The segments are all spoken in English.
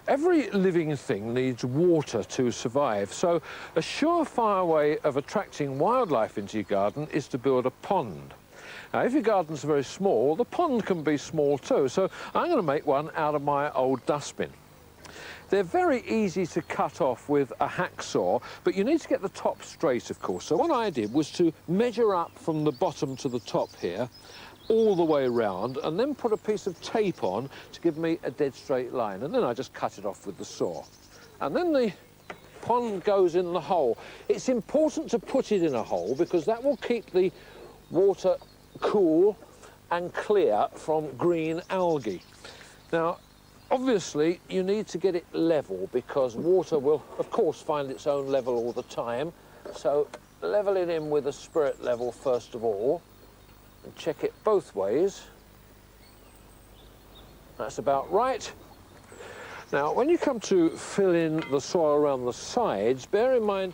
Every living thing needs water to survive, so a surefire way of attracting wildlife into your garden is to build a pond. Now, if your garden's very small, the pond can be small too, so I'm going to make one out of my old dustbin. They're very easy to cut off with a hacksaw, but you need to get the top straight, of course. So what I did was to measure up from the bottom to the top here, all the way round, and then put a piece of tape on to give me a dead straight line, and then I just cut it off with the saw. And then the pond goes in the hole. It's important to put it in a hole because that will keep the water cool and clear from green algae. Now, obviously, you need to get it level because water will, of course, find its own level all the time. So level it in with a spirit level first of all, and check it both ways. That's about right. Now, when you come to fill in the soil around the sides, bear in mind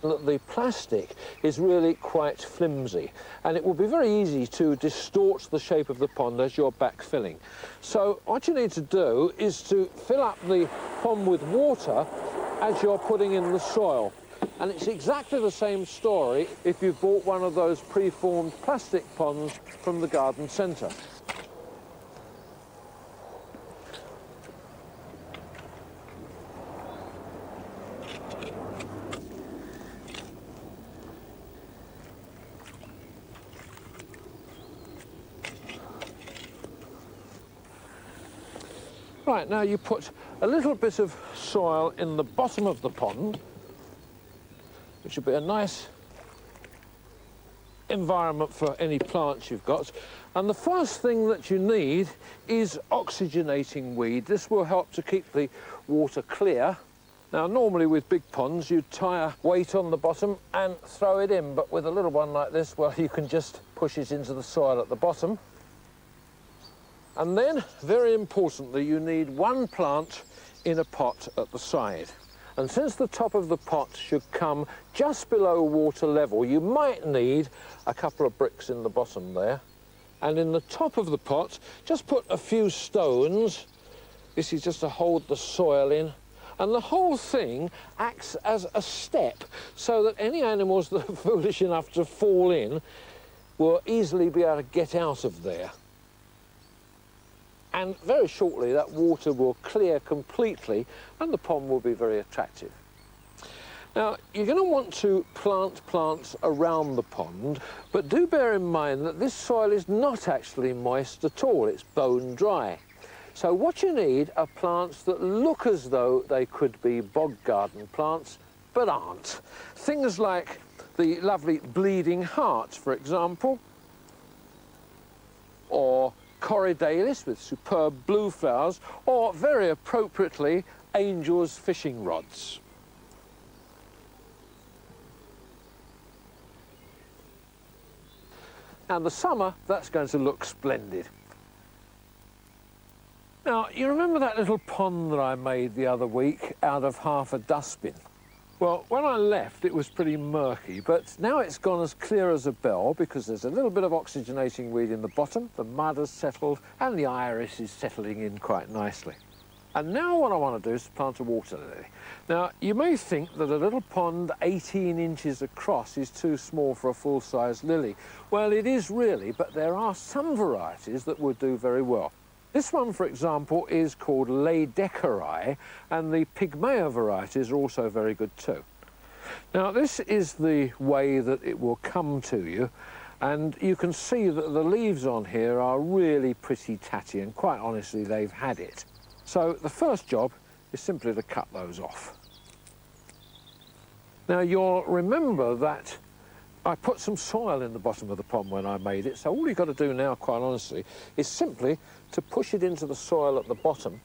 that the plastic is really quite flimsy, and it will be very easy to distort the shape of the pond as you're backfilling. So what you need to do is to fill up the pond with water as you're putting in the soil. And it's exactly the same story if you've bought one of those preformed plastic ponds from the garden centre. Right, now you put a little bit of soil in the bottom of the pond, which will be a nice environment for any plants you've got. And the first thing that you need is oxygenating weed. This will help to keep the water clear. Now, normally with big ponds, you'd tie a weight on the bottom and throw it in, but with a little one like this, well, you can just push it into the soil at the bottom. And then, very importantly, you need one plant in a pot at the side. And since the top of the pot should come just below water level, you might need a couple of bricks in the bottom there. And in the top of the pot, just put a few stones. This is just to hold the soil in. And the whole thing acts as a step so that any animals that are foolish enough to fall in will easily be able to get out of there. And very shortly that water will clear completely and the pond will be very attractive. Now, you're going to want to plant plants around the pond, but do bear in mind that this soil is not actually moist at all, it's bone dry. So what you need are plants that look as though they could be bog garden plants, but aren't. Things like the lovely bleeding heart, for example, or Corydallis with superb blue flowers, or very appropriately, angel's fishing rods. And the summer, that's going to look splendid. Now, you remember that little pond that I made the other week out of half a dustbin? Well, when I left, it was pretty murky, but now it's gone as clear as a bell because there's a little bit of oxygenating weed in the bottom, the mud has settled, and the iris is settling in quite nicely. And now what I want to do is plant a water lily. Now, you may think that a little pond 18 inches across is too small for a full-size lily. Well, it is really, but there are some varieties that would do very well. This one, for example, is called Laedekeri, and the Pygmaea varieties are also very good too. Now, this is the way that it will come to you, and you can see that the leaves on here are really pretty tatty, and quite honestly, they've had it. So the first job is simply to cut those off. Now, you'll remember that I put some soil in the bottom of the pond when I made it, so all you've got to do now, quite honestly, is simply to push it into the soil at the bottom,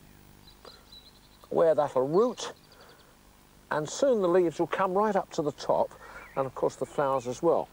where that'll root, and soon the leaves will come right up to the top, and of course the flowers as well.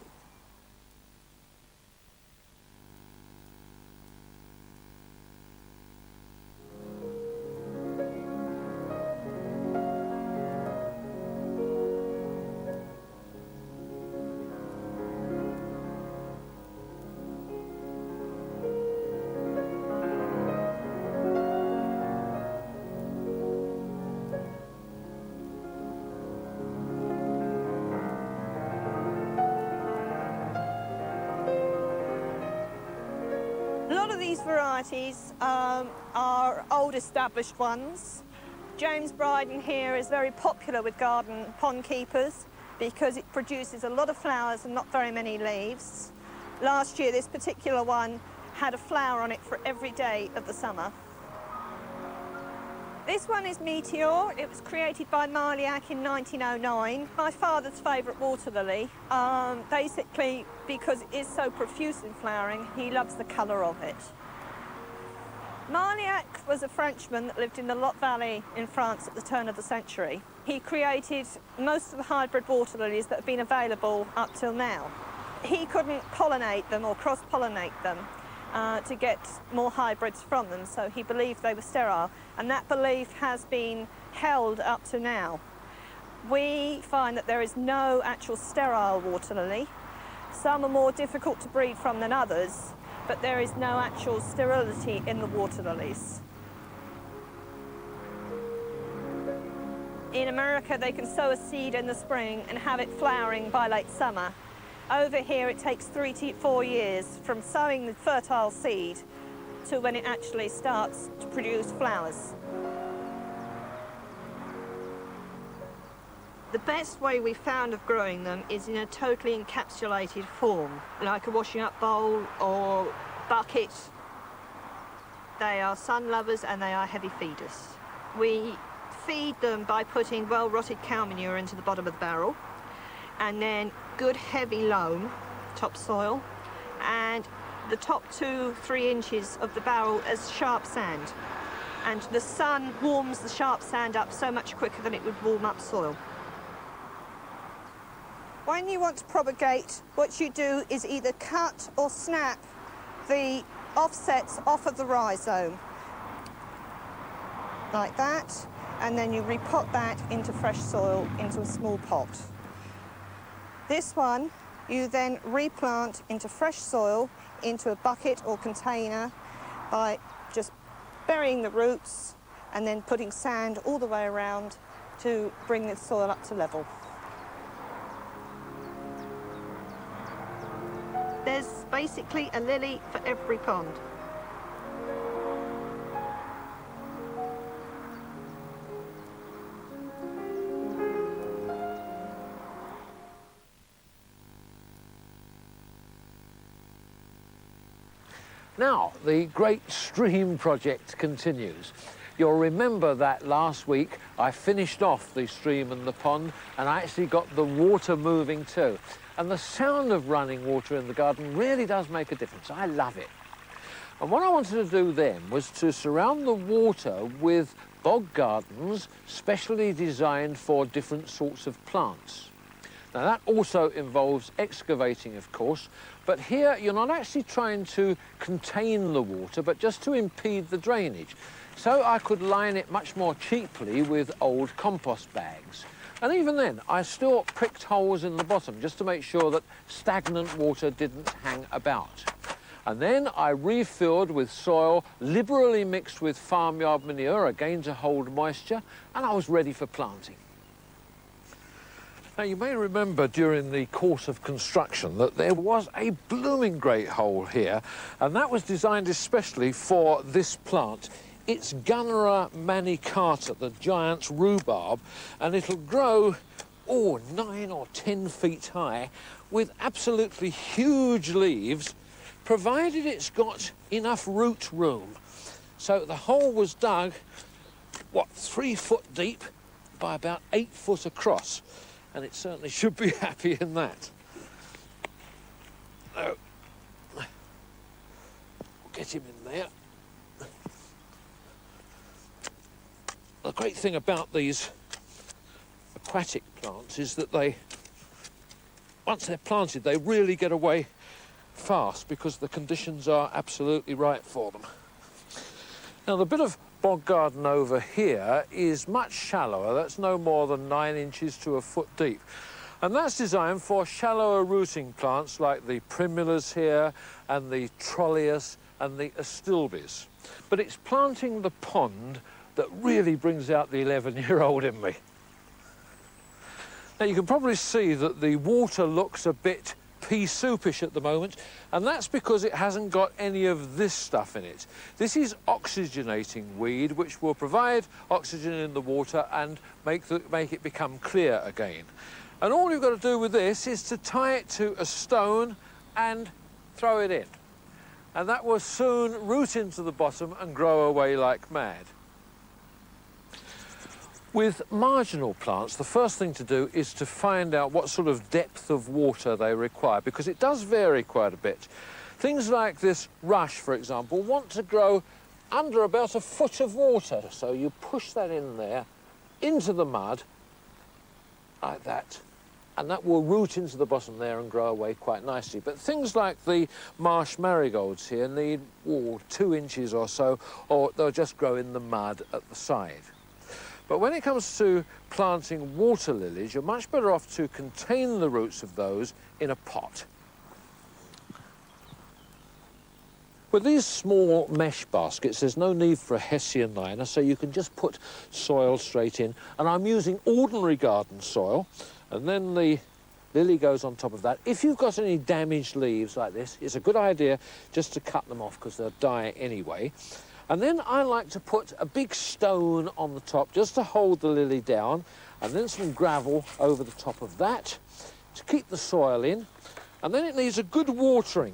lot of these varieties are old established ones. James Bryden here is very popular with garden pond keepers because it produces a lot of flowers and not very many leaves. Last year this particular one had a flower on it for every day of the summer. This one is Meteor. It was created by Marliak in 1909. My father's favourite water lily, basically because it is so profuse in flowering, he loves the colour of it. Marliak was a Frenchman that lived in the Lot Valley in France at the turn of the century. He created most of the hybrid water lilies that have been available up till now. He couldn't pollinate them or cross-pollinate them to get more hybrids from them, so he believed they were sterile, and that belief has been held up to now. We find that there is no actual sterile water lily. Some are more difficult to breed from than others, but there is no actual sterility in the water lilies. In America, they can sow a seed in the spring and have it flowering by late summer. Over here, it takes 3 to 4 years from sowing the fertile seed to when it actually starts to produce flowers. The best way we've found of growing them is in a totally encapsulated form, like a washing up bowl or bucket. They are sun lovers and they are heavy feeders. We feed them by putting well-rotted cow manure into the bottom of the barrel, and then good heavy loam, topsoil, and the top 2-3 inches of the barrel as sharp sand. And the sun warms the sharp sand up so much quicker than it would warm up soil. When you want to propagate, what you do is either cut or snap the offsets off of the rhizome, like that, and then you repot that into fresh soil into a small pot. This one you then replant into fresh soil into a bucket or container by just burying the roots and then putting sand all the way around to bring the soil up to level. There's basically a lily for every pond. Now, the Great Stream project continues. You'll remember that last week I finished off the stream and the pond, and I actually got the water moving too. And the sound of running water in the garden really does make a difference. I love it. And what I wanted to do then was to surround the water with bog gardens specially designed for different sorts of plants. Now that also involves excavating, of course, but here you're not actually trying to contain the water, but just to impede the drainage. So I could line it much more cheaply with old compost bags. And even then, I still pricked holes in the bottom just to make sure that stagnant water didn't hang about. And then I refilled with soil liberally mixed with farmyard manure, again to hold moisture, and I was ready for planting. Now, you may remember during the course of construction that there was a blooming great hole here, and that was designed especially for this plant. It's Conamara manicata, the giant's rhubarb, and it'll grow, 9 or 10 feet high, with absolutely huge leaves, provided it's got enough root room. So the hole was dug, 3 foot deep by about 8 foot across. And it certainly should be happy in that. Now, we'll get him in there. The great thing about these aquatic plants is that once they're planted, they really get away fast because the conditions are absolutely right for them. Now, the bit of bog garden over here is much shallower. That's no more than 9 inches to a foot deep. And that's designed for shallower rooting plants like the primulas here and the trollius and the astilbes. But it's planting the pond that really brings out the 11-year-old in me. Now, you can probably see that the water looks a bit pea soupish at the moment, and that's because it hasn't got any of this stuff in it. This is oxygenating weed, which will provide oxygen in the water and make it become clear again. And all you've got to do with this is to tie it to a stone and throw it in. And that will soon root into the bottom and grow away like mad. With marginal plants, the first thing to do is to find out what sort of depth of water they require, because it does vary quite a bit. Things like this rush, for example, want to grow under about a foot of water. So you push that in there, into the mud, like that, and that will root into the bottom there and grow away quite nicely. But things like the marsh marigolds here need 2 inches or so, or they'll just grow in the mud at the side. But when it comes to planting water lilies, you're much better off to contain the roots of those in a pot. With these small mesh baskets, there's no need for a Hessian liner, so you can just put soil straight in. And I'm using ordinary garden soil, and then the lily goes on top of that. If you've got any damaged leaves like this, it's a good idea just to cut them off because they'll die anyway. And then I like to put a big stone on the top just to hold the lily down, and then some gravel over the top of that to keep the soil in. And then it needs a good watering.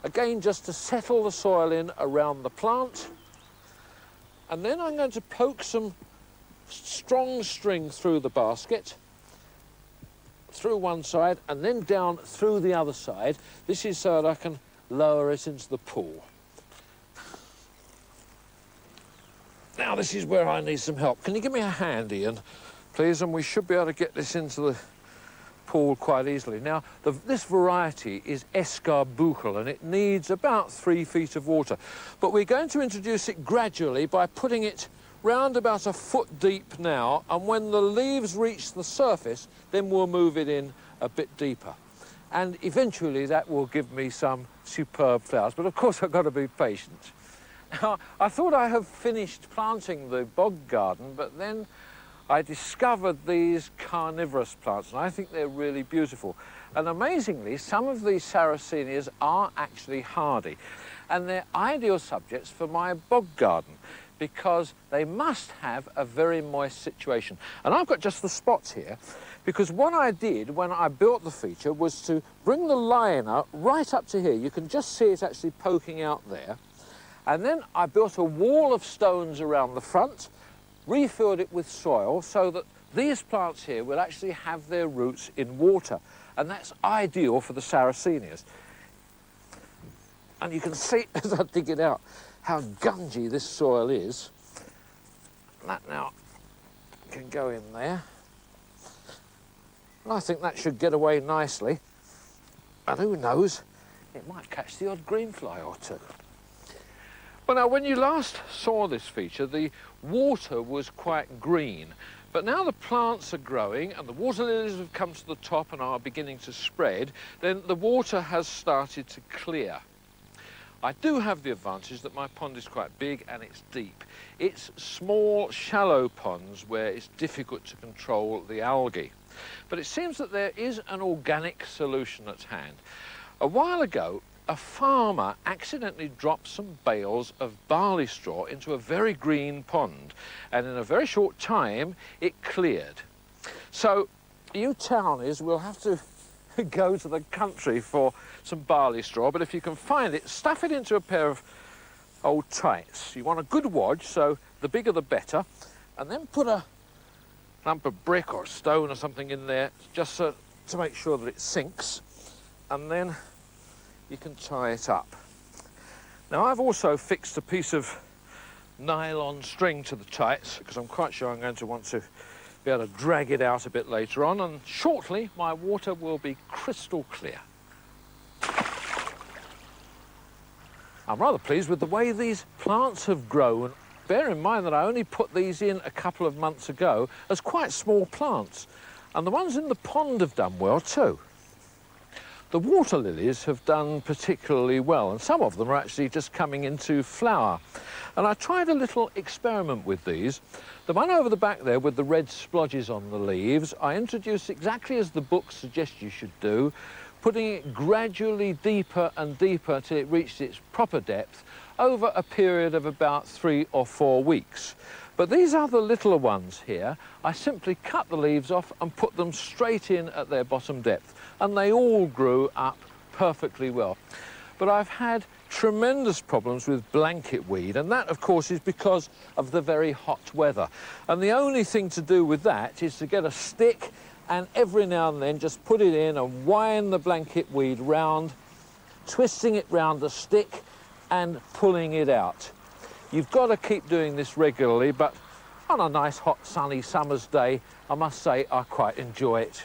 Again, just to settle the soil in around the plant. And then I'm going to poke some strong string through the basket, through one side, and then down through the other side. This is so that I can lower it into the pool. Now, this is where I need some help. Can you give me a hand, Ian, please? And we should be able to get this into the pool quite easily. Now, this variety is escarboucle, and it needs about 3 feet of water. But we're going to introduce it gradually by putting it round about a foot deep now, and when the leaves reach the surface, then we'll move it in a bit deeper. And eventually that will give me some superb flowers. But of course, I've got to be patient. Now, I thought I had finished planting the bog garden, but then I discovered these carnivorous plants, and I think they're really beautiful. And amazingly, some of these Sarracenias are actually hardy, and they're ideal subjects for my bog garden because they must have a very moist situation. And I've got just the spots here, because what I did when I built the feature was to bring the liner right up to here. You can just see it actually poking out there. And then I built a wall of stones around the front, refilled it with soil so that these plants here will actually have their roots in water. And that's ideal for the Sarracenias. And you can see, as I dig it out, how gungy this soil is. That now can go in there. And I think that should get away nicely. And who knows, it might catch the odd greenfly or two. Well, now, when you last saw this feature, the water was quite green. But now the plants are growing and the water lilies have come to the top and are beginning to spread, then the water has started to clear. I do have the advantage that my pond is quite big and it's deep. It's small, shallow ponds where it's difficult to control the algae. But it seems that there is an organic solution at hand. A while ago, a farmer accidentally dropped some bales of barley straw into a very green pond, and in a very short time it cleared. So you townies will have to go to the country for some barley straw, but if you can find it, stuff it into a pair of old tights. You want a good wadge, so the bigger the better, and then put a lump of brick or stone or something in there just so, to make sure that it sinks, and then you can tie it up. Now, I've also fixed a piece of nylon string to the tights because I'm quite sure I'm going to want to be able to drag it out a bit later on, and shortly my water will be crystal clear. I'm rather pleased with the way these plants have grown. Bear in mind that I only put these in a couple of months ago as quite small plants, and the ones in the pond have done well too. The water lilies have done particularly well, and some of them are actually just coming into flower. And I tried a little experiment with these. The one over the back there with the red splodges on the leaves, I introduced exactly as the book suggests you should do, putting it gradually deeper and deeper till it reached its proper depth over a period of about 3 or 4 weeks. But these other littler ones here, I simply cut the leaves off and put them straight in at their bottom depth, and they all grew up perfectly well. But I've had tremendous problems with blanket weed, and that, of course, is because of the very hot weather. And the only thing to do with that is to get a stick and every now and then just put it in and wind the blanket weed round, twisting it round the stick and pulling it out. You've got to keep doing this regularly, but on a nice hot sunny summer's day, I must say I quite enjoy it.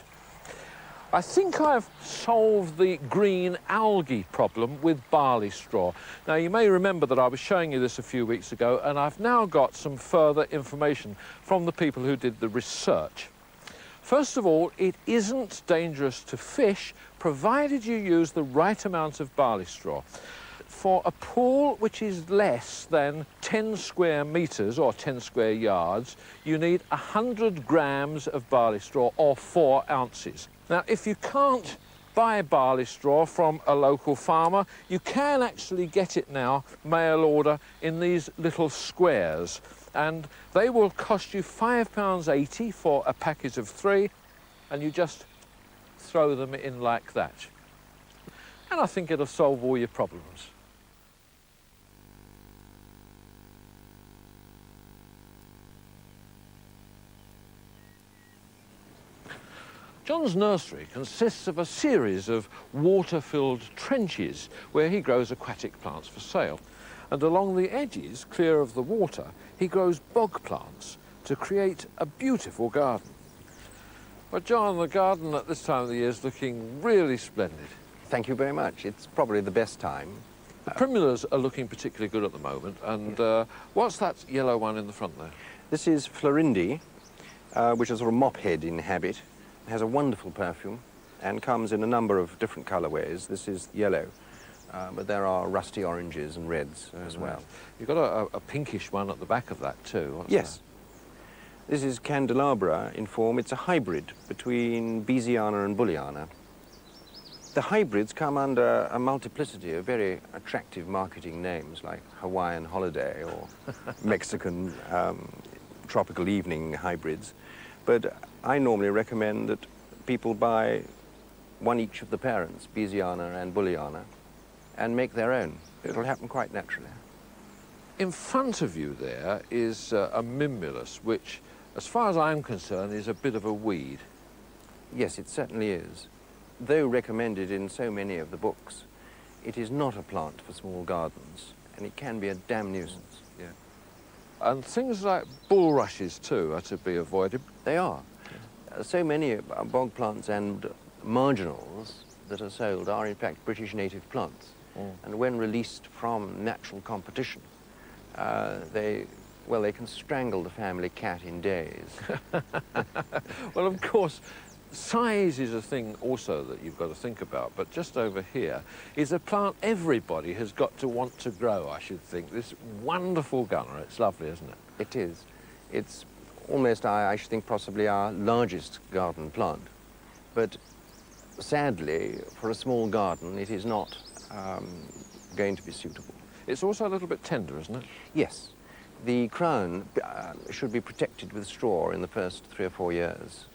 I think I've solved the green algae problem with barley straw. Now, you may remember that I was showing you this a few weeks ago, and I've now got some further information from the people who did the research. First of all, it isn't dangerous to fish, provided you use the right amount of barley straw. For a pool which is less than 10 square metres or 10 square yards, you need 100 grams of barley straw or 4 ounces. Now, if you can't buy barley straw from a local farmer, you can actually get it now, mail order, in these little squares. And they will cost you £5.80 for a package of 3, and you just throw them in like that. And I think it'll solve all your problems. John's nursery consists of a series of water-filled trenches where he grows aquatic plants for sale. And along the edges, clear of the water, he grows bog plants to create a beautiful garden. But John, the garden at this time of the year is looking really splendid. Thank you very much. It's probably the best time. The primulas are looking particularly good at the moment, and what's that yellow one in the front there? This is Florindi, which is a sort of mop head in habit. It has a wonderful perfume and comes in a number of different colourways. This is yellow, but there are rusty oranges and reds as well. You've got a pinkish one at the back of that too. What's yes. that? This is Candelabra in form. It's a hybrid between Beesiana and Bulliana. The hybrids come under a multiplicity of very attractive marketing names like Hawaiian Holiday or Mexican Tropical Evening hybrids. But I normally recommend that people buy one each of the parents, Beesiana and Bulliana, and make their own. It'll happen quite naturally. In front of you there is a mimulus, which, as far as I'm concerned, is a bit of a weed. Yes, it certainly is. Though recommended in so many of the books, it is not a plant for small gardens, and it can be a damn nuisance. Yeah. And things like bulrushes, too, are to be avoided. They are. So many bog plants and marginals that are sold are, in fact, British native plants. And when released from natural competition, they can strangle the family cat in days. Well, of course, size is a thing also that you've got to think about, but just over here is a plant everybody has got to want to grow, I should think. This wonderful gunner. It's lovely, isn't it? It is. It's almost, I should think, possibly our largest garden plant. But sadly, for a small garden, it is not going to be suitable. It's also a little bit tender, isn't it? Yes. The crown should be protected with straw in the first 3 or 4 years.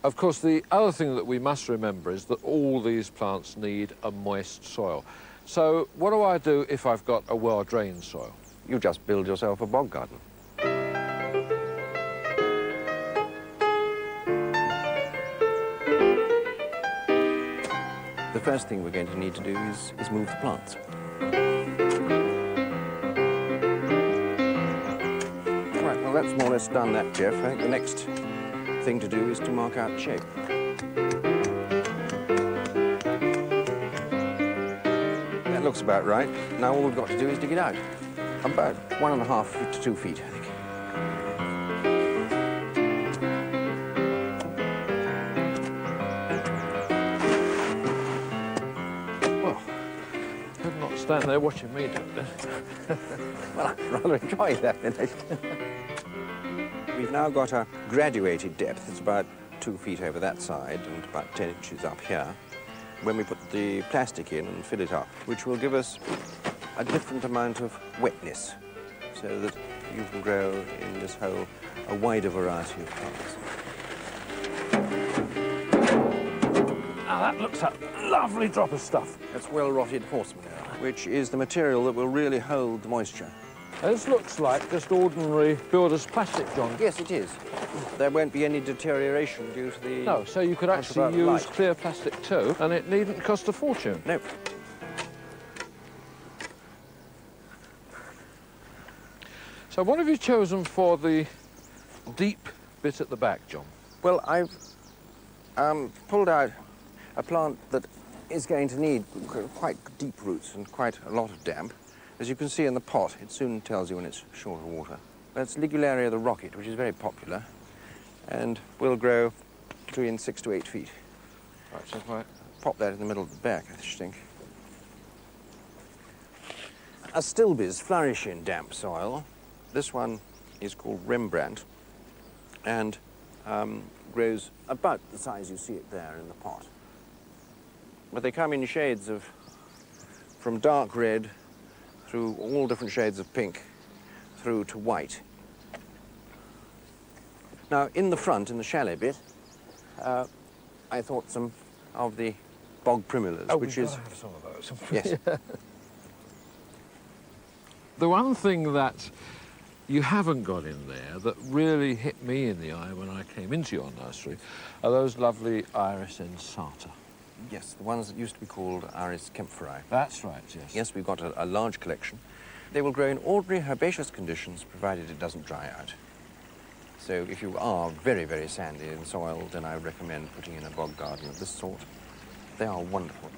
Of course, the other thing that we must remember is that all these plants need a moist soil. So what do I do if I've got a well-drained soil? You just build yourself a bog garden. The first thing we're going to need to do is move the plants. Right, well, that's more or less done that, Jeff. I think the next thing to do is to mark out the shape. That looks about right. Now all we've got to do is dig it out. About 1.5 feet to 2 feet, I think. Well, had not stand there watching me do this. Well, I rather enjoy that. We've now got a graduated depth. It's about 2 feet over that side and about 10 inches up here. When we put the plastic in and fill it up, which will give us a different amount of wetness, so that you can grow in this hole a wider variety of plants. Now that looks a lovely drop of stuff. That's well-rotted horse manure, which is the material that will really hold the moisture. This looks like just ordinary builder's plastic, John. Yes, it is. There won't be any deterioration due to the... No, so you could actually use light. clear plastic too, and it needn't cost a fortune. No. So what have you chosen for the deep bit at the back, John? Well, I've pulled out a plant that is going to need quite deep roots and quite a lot of damp. As you can see in the pot, it soon tells you when it's short of water. That's Ligularia the rocket, which is very popular and will grow between 6 to 8 feet. Right, so if I Pop that in the middle of the back, I think. Astilbes flourish in damp soil. This one is called Rembrandt and grows about the size you see it there in the pot. But they come in shades of, from dark red through all different shades of pink through to white. Now, in the front, in the chalet bit, I thought some of the bog primulas, which is... have some of those. Yes. The one thing that you haven't got in there that really hit me in the eye when I came into your nursery are those lovely Iris insata. Yes, the ones that used to be called Iris Kempferi. That's right, yes. Yes, we've got a large collection. They will grow in ordinary herbaceous conditions, provided it doesn't dry out. So if you are very, very sandy in soil, then I would recommend putting in a bog garden of this sort. They are wonderful.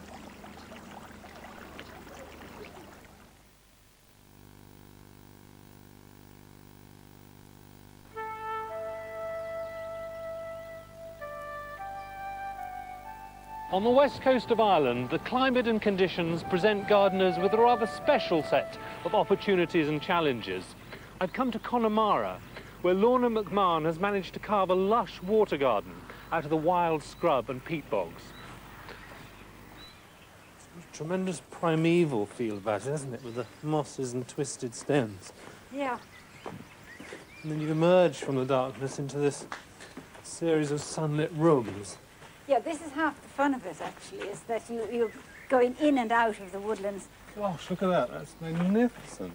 On the west coast of Ireland, the climate and conditions present gardeners with a rather special set of opportunities and challenges. I've come to Conamara, where Lorna McMahon has managed to carve a lush water garden out of the wild scrub and peat bogs. Tremendous primeval feel about it, hasn't it, with the mosses and twisted stems? Yeah. And then you emerge from the darkness into this series of sunlit rooms. Yeah, this is half the fun of it, actually, is that you're going in and out of the woodlands. Gosh, look at that. That's magnificent.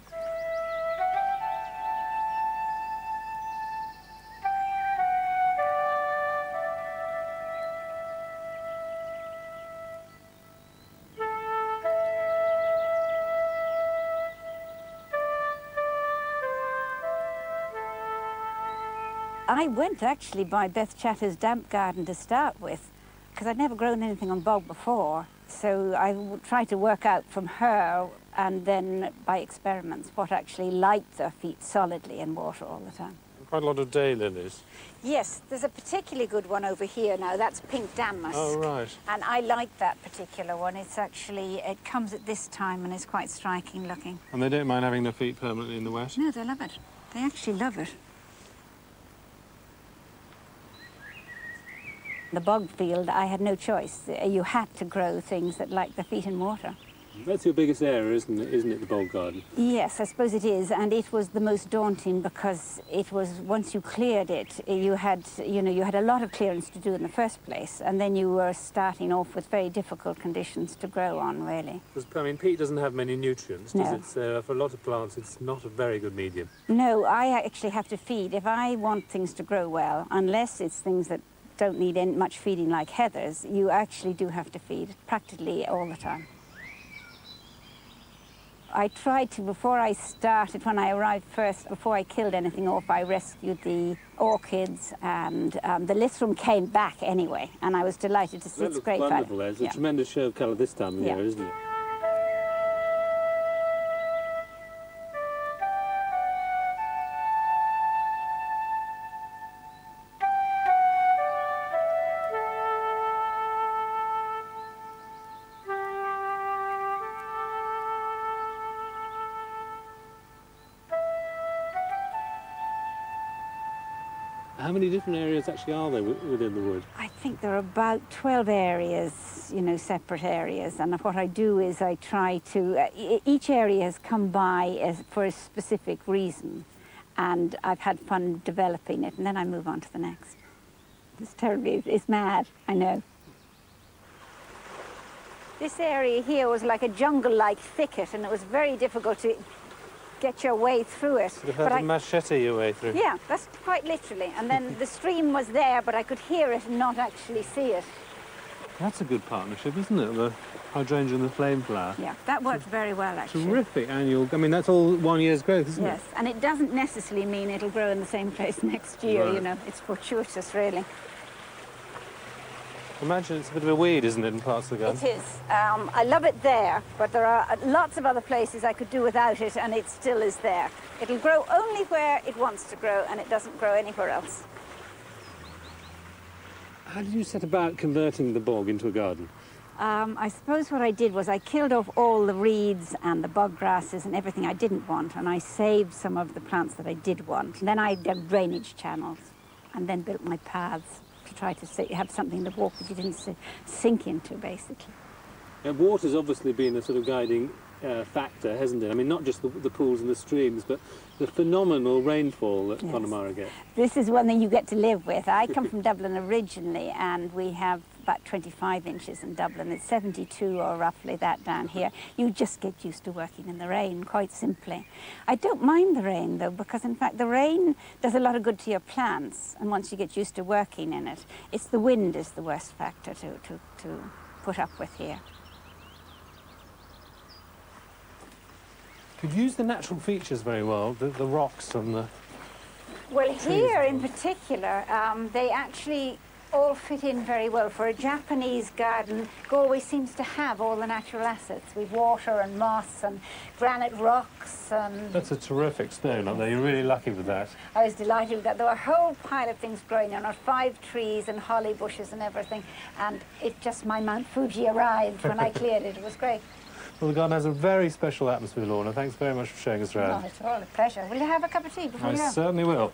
I went, actually, by Beth Chatter's damp garden to start with, because I'd never grown anything on bog before. So I tried to work out from her, and then by experiments, what actually liked their feet solidly in water all the time. Quite a lot of daylilies. Yes, there's a particularly good one over here now. That's pink damask. Oh, right. And I like that particular one. It's actually, it comes at this time and is quite striking looking. And they don't mind having their feet permanently in the wet? No, they love it. They actually love it. The bog field, I had no choice. You had to grow things that like the feet in water. That's your biggest area, isn't it, the bog garden? Yes, I suppose it is, and it was the most daunting because it was, once you cleared it, you had a lot of clearance to do in the first place, and then you were starting off with very difficult conditions to grow on, really. Because, I mean, peat doesn't have many nutrients, does No. it? So for a lot of plants, it's not a very good medium. No, I actually have to feed. If I want things to grow well, unless it's things that don't need much feeding like heathers, you actually do have to feed practically all the time. I tried to, before I started, when I arrived first, before I killed anything off, I rescued the orchids, and the Lythrum came back anyway, and I was delighted to see its great value. Wonderful. There's a tremendous show of colour this time of Yeah. year, isn't it? How many different areas actually are there within the wood? I think there are about 12 areas, you know, separate areas. And what I do is I try to, each area has come by for a specific reason. And I've had fun developing it, and then I move on to the next. It's terribly, it's mad, I know. This area here was like a jungle-like thicket, and it was very difficult to get your way through it. You've had to machete your way through. Yeah, that's quite literally. And then the stream was there, but I could hear it and not actually see it. That's a good partnership, isn't it? The hydrangea and the flame flower. Yeah, that worked very well, actually. Terrific annual. I mean, that's all 1 year's growth, isn't it? Yes, and it doesn't necessarily mean it'll grow in the same place next year, Right. you know. It's fortuitous, really. Imagine it's a bit of a weed, isn't it, in parts of the garden? It is. I love it there, but there are lots of other places I could do without it, and it still is there. It'll grow only where it wants to grow, and it doesn't grow anywhere else. How did you set about converting the bog into a garden? I suppose what I did was I killed off all the reeds and the bog grasses and everything I didn't want, and I saved some of the plants that I did want. And then I dug drainage channels and then built my paths to try to have something to walk that you didn't sink into, basically. Water's obviously been a sort of guiding factor, hasn't it? I mean, not just the pools and the streams, but the phenomenal rainfall that Conamara gets. This is one that you get to live with. I come from Dublin originally, and we have about 25 inches in Dublin. It's 72 or roughly that down here. You just get used to working in the rain, quite simply. I don't mind the rain, though, because in fact the rain does a lot of good to your plants, and once you get used to working in it, it's the wind is the worst factor to put up with here. Could use the natural features very well, the rocks and the... Well, here in particular, they actually all fit in very well. For a Japanese garden, Galway seems to have all the natural assets. We've water and moss and granite rocks and... That's a terrific stone up there. You're really lucky with that. I was delighted with that. There were a whole pile of things growing on, 5 trees and holly bushes and everything. And it just, my Mount Fuji arrived when I cleared it. It was great. Well, the garden has a very special atmosphere, Lorna. Thanks very much for showing us around. Not at all, a pleasure. Will you have a cup of tea before you go? I certainly will.